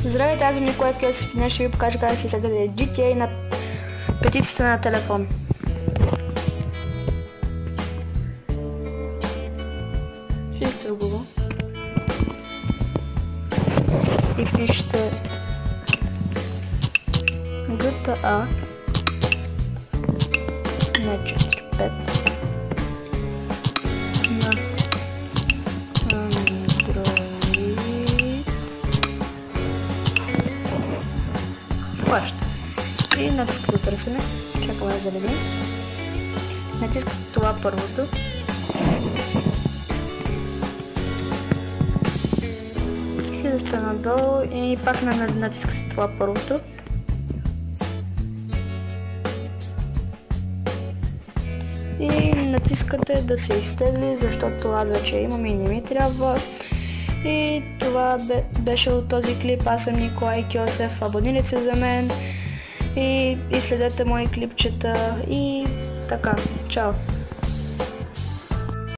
Здравейте, аз съм Николай Кьосев и днес ще ви покажа как да си загадете GTA на петицията на телефон. Влизате в Google и пишете GTA на 4.5 на схваща. И натискате търсене, чакаме да залегне. Натискате това първото. Слизате надолу и пак натискате това първото. И натискате да се изтегли, защото аз вече имам и не ми трябва. И това беше от този клип. Аз съм Николай Кьосев. Абонирайте се за мен и следете мои клипчета и така. Чао!